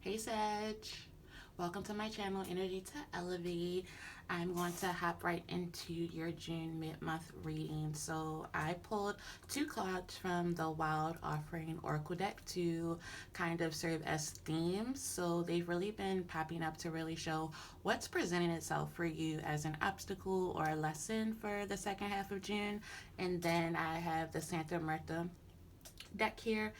Hey Sag, welcome to my channel, Energy to Elevate. I'm going to hop right into your June mid-month reading. So I pulled two cards from the Wild Offering Oracle deck to kind of serve as themes. So they've really been popping up to really show what's presenting itself for you as an obstacle or a lesson for the second half of June. And then I have the Santa Marta deck here,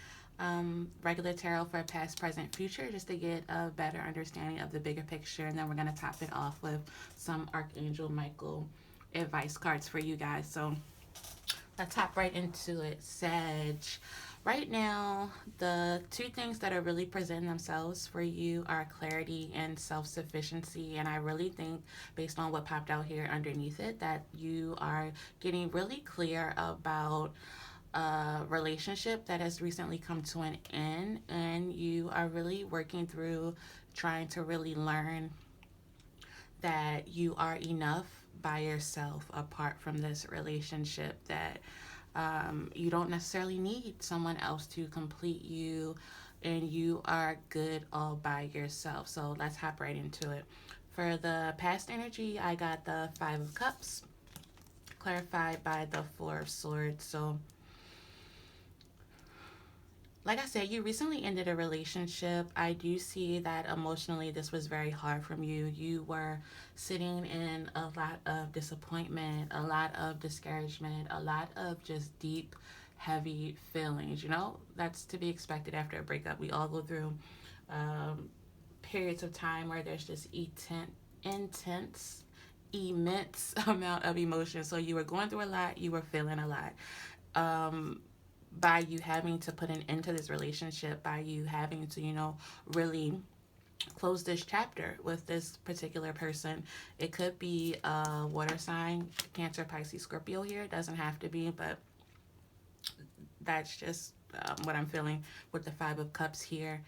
regular tarot for past, present, future, just to get a better understanding of the bigger picture. And then we're going to top it off with some Archangel Michael advice cards for you guys. So let's hop right into it. Sag. Right now, the two things that are really presenting themselves for you are clarity and self sufficiency. And I really think, based on what popped out here underneath it, that you are getting really clear about a relationship that has recently come to an end, and you are really working through trying to really learn that you are enough by yourself apart from this relationship, that you don't necessarily need someone else to complete you, and you are good all by yourself. So let's hop right into it. For the past energy, I got the Five of Cups clarified by the Four of Swords. So like I said, you recently ended a relationship. I do see that emotionally this was very hard from you. You were sitting in a lot of disappointment, a lot of discouragement, a lot of just deep, heavy feelings. You know, that's to be expected after a breakup. We all go through um, periods of time where there's just intense, immense amount of emotion. So you were going through a lot, you were feeling a lot. Um, by you having to put an end to this relationship, by you having to, really close this chapter with this particular person. It could be a water sign, Cancer, Pisces, Scorpio here. It doesn't have to be, but that's just what I'm feeling with the Five of Cups here.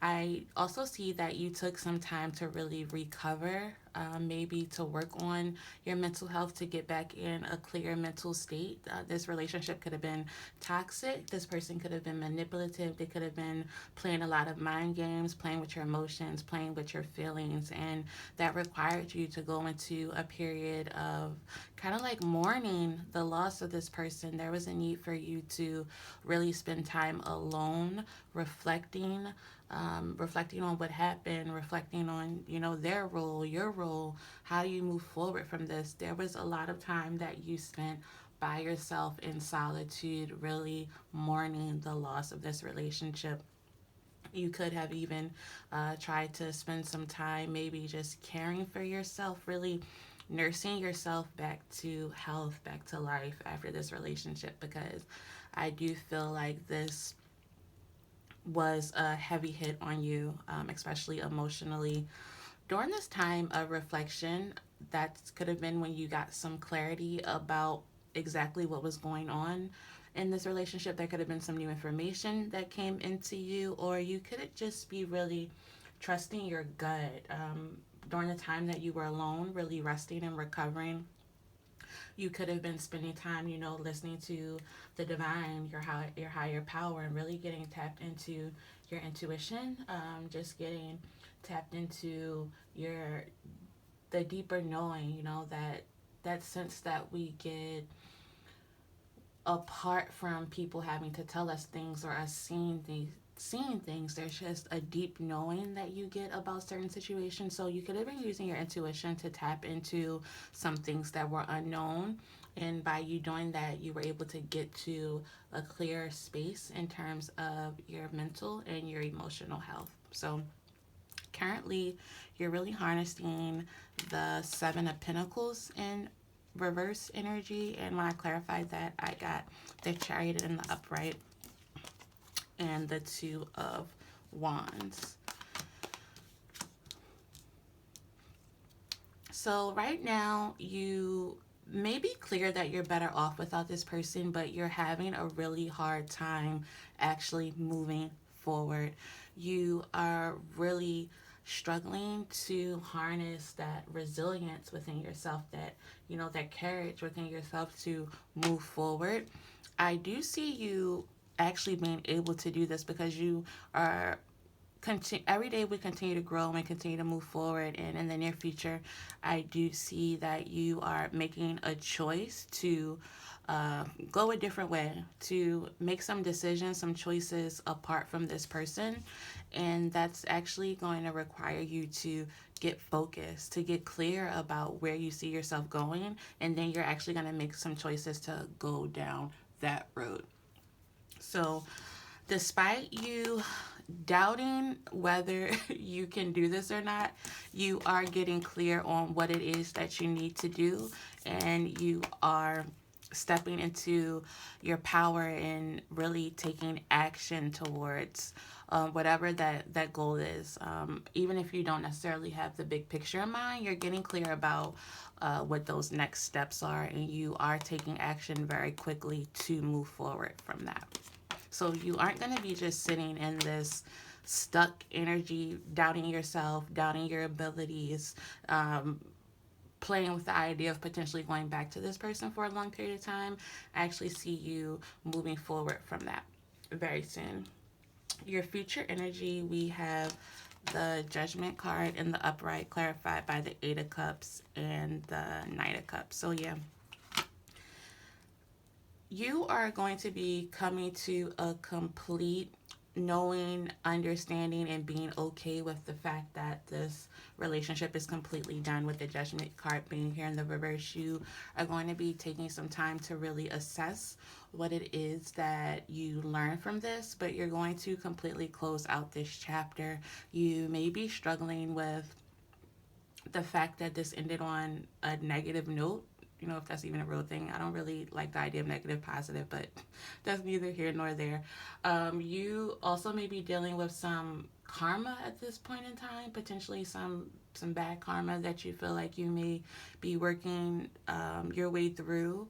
I also see that you took some time to really recover, maybe to work on your mental health to get back in a clear mental state. This relationship could have been toxic. This person could have been manipulative. They could have been playing a lot of mind games, playing with your emotions, playing with your feelings. And that required you to go into a period of kind of like mourning the loss of this person. There was a need for you to really spend time alone, reflecting, reflecting on what happened, reflecting on, their role, your role, how you move forward from this. There was a lot of time that you spent by yourself in solitude, really mourning the loss of this relationship. You could have even tried to spend some time maybe just caring for yourself, really nursing yourself back to health, back to life after this relationship, because I do feel like this was a heavy hit on you, especially emotionally. During this time of reflection, that could have been when you got some clarity about exactly what was going on in this relationship. There could have been some new information that came into you, or you could just be really trusting your gut. During the time that you were alone, really resting and recovering, you could have been spending time, listening to the divine, your higher power, and really getting tapped into your intuition. Just getting tapped into the deeper knowing, that sense that we get apart from people having to tell us things or us seeing things. There's just a deep knowing that you get about certain situations. So you could have been using your intuition to tap into some things that were unknown, and by you doing that, you were able to get to a clear space in terms of your mental and your emotional health. So currently, you're really harnessing the Seven of Pentacles in reverse energy. And when I clarified that, I got the Chariot in the upright and the Two of Wands. So right now, you may be clear that you're better off without this person, but you're having a really hard time actually moving forward. You are really struggling to harness that resilience within yourself, that courage within yourself to move forward. I do see you actually being able to do this because you are every day we continue to grow and continue to move forward, and in the near future I do see that you are making a choice to go a different way, to make some decisions, some choices apart from this person. And that's actually going to require you to get focused, to get clear about where you see yourself going. And then you're actually going to make some choices to go down that road. So, despite you doubting whether you can do this or not, you are getting clear on what it is that you need to do, and you are stepping into your power and really taking action towards whatever that goal is. Even if you don't necessarily have the big picture in mind, you're getting clear about what those next steps are, and you are taking action very quickly to move forward from that. So you aren't going to be just sitting in this stuck energy, doubting yourself, doubting your abilities, playing with the idea of potentially going back to this person for a long period of time. I actually see you moving forward from that very soon. Your future energy, we have the Judgment card in the upright, clarified by the Eight of Cups and the Knight of Cups. So yeah, you are going to be coming to a complete knowing, understanding, and being okay with the fact that this relationship is completely done. With the Judgment card being here in the reverse, you are going to be taking some time to really assess what it is that you learn from this, but you're going to completely close out this chapter. You may be struggling with the fact that this ended on a negative note. You know, if that's even a real thing. I don't really like the idea of negative, positive, but that's neither here nor there. You also may be dealing with some karma at this point in time, potentially some bad karma that you feel like you may be working your way through.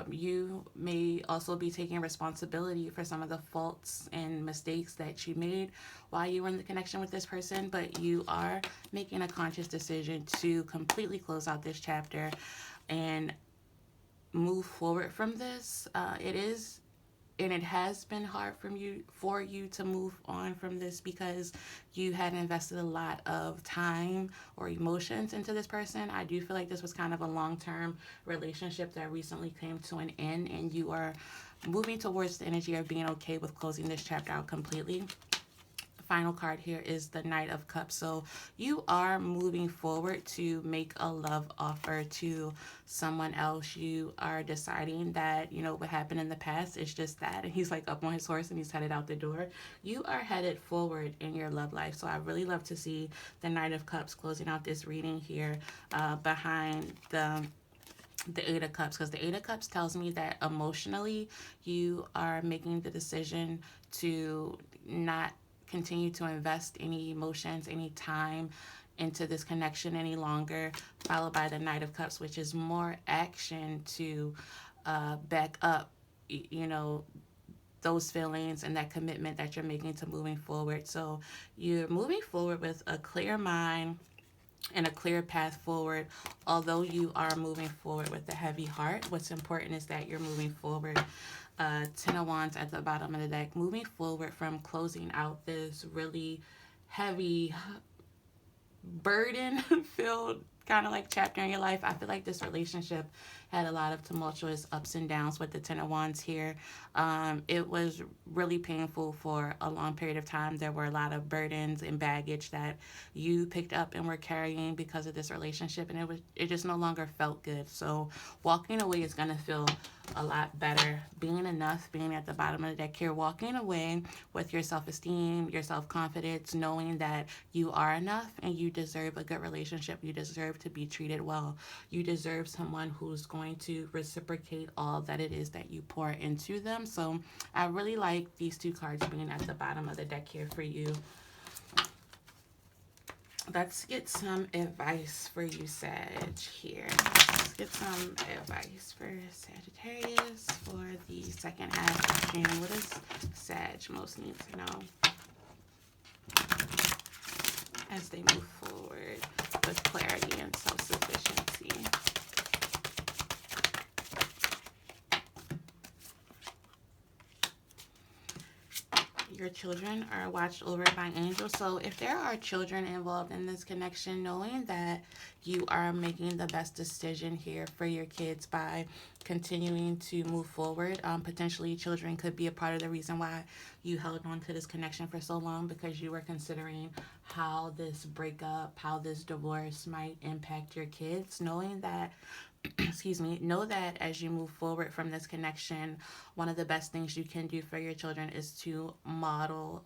You may also be taking responsibility for some of the faults and mistakes that you made while you were in the connection with this person, but you are making a conscious decision to completely close out this chapter and move forward from this. It is, and it has been hard for you to move on from this because you had invested a lot of time or emotions into this person. I do feel like this was kind of a long-term relationship that recently came to an end, and you are moving towards the energy of being okay with closing this chapter out completely. Final card here is the Knight of Cups. So you are moving forward to make a love offer to someone else. You are deciding that, you know, what happened in the past is just that. And he's like up on his horse and he's headed out the door. You are headed forward in your love life. So I really love to see the Knight of Cups closing out this reading here behind the Eight of Cups, because the Eight of Cups tells me that emotionally you are making the decision to not continue to invest any emotions, any time into this connection any longer, followed by the Knight of Cups, which is more action to back up, you know, those feelings and that commitment that you're making to moving forward. So you're moving forward with a clear mind and a clear path forward. Although you are moving forward with a heavy heart, what's important is that you're moving forward. Ten of Wands at the bottom of the deck, moving forward from closing out this really heavy, burden-filled kind of like chapter in your life. I feel like this relationship had a lot of tumultuous ups and downs with the Ten of Wands here. It was really painful for a long period of time. There were a lot of burdens and baggage that you picked up and were carrying because of this relationship, and it just no longer felt good. So walking away is going to feel a lot better. Being enough, being at the bottom of the deck here, walking away with your self-esteem, your self-confidence, knowing that you are enough and you deserve a good relationship. You deserve to be treated well. You deserve someone who's going to reciprocate all that it is that you pour into them. So I really like these two cards being at the bottom of the deck here for you. Let's get some advice for you, Sag, here. Let's get some advice for Sagittarius for the second half of June. What does Sag most need to know as they move forward with clarity and self-sufficiency? your children are watched over by angels. So if there are children involved in this connection, knowing that you are making the best decision here for your kids by continuing to move forward. Potentially, children could be a part of the reason why you held on to this connection for so long, because you were considering how this breakup, how this divorce might impact your kids. Knowing that excuse me, know that as you move forward from this connection, one of the best things you can do for your children is to model,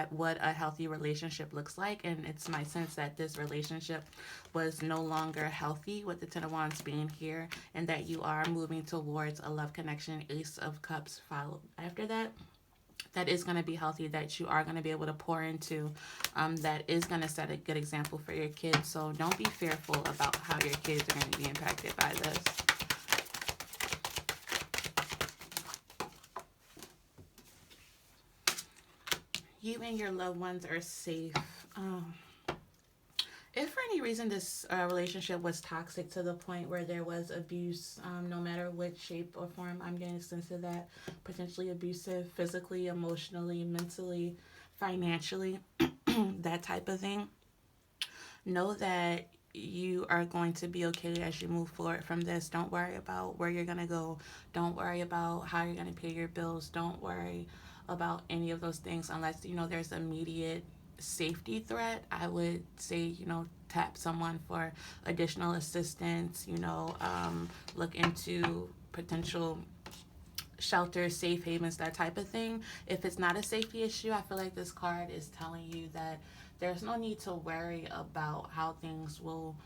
what a healthy relationship looks like. And it's my sense that this relationship was no longer healthy with the Ten of Wands being here, and that you are moving towards a love connection. Ace of Cups followed after that. That is going to be healthy, that you are going to be able to pour into, that is going to set a good example for your kids. So don't be fearful about how your kids are going to be impacted by this. You and your loved ones are safe. If for any reason this relationship was toxic to the point where there was abuse, no matter what shape or form, I'm getting a sense of that, potentially abusive, physically, emotionally, mentally, financially, that type of thing, know that you are going to be okay as you move forward from this. Don't worry about where you're going to go. Don't worry about how you're going to pay your bills. Don't worry about any of those things unless, there's immediate safety threat. I would say, tap someone for additional assistance, look into potential shelters, safe havens, that type of thing. If it's not a safety issue, I feel like this card is telling you that there's no need to worry about how things will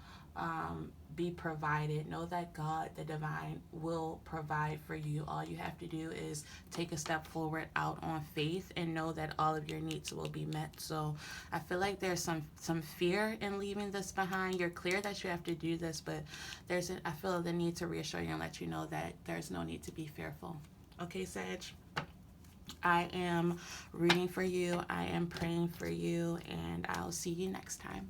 be provided. Know that God, the divine, will provide for you. All you have to do is take a step forward out on faith and know that all of your needs will be met. So I feel like there's some fear in leaving this behind. You're clear that you have to do this, but I feel the need to reassure you and let you know that there's no need to be fearful. Okay, Sag? I am rooting for you. I am praying for you, and I'll see you next time.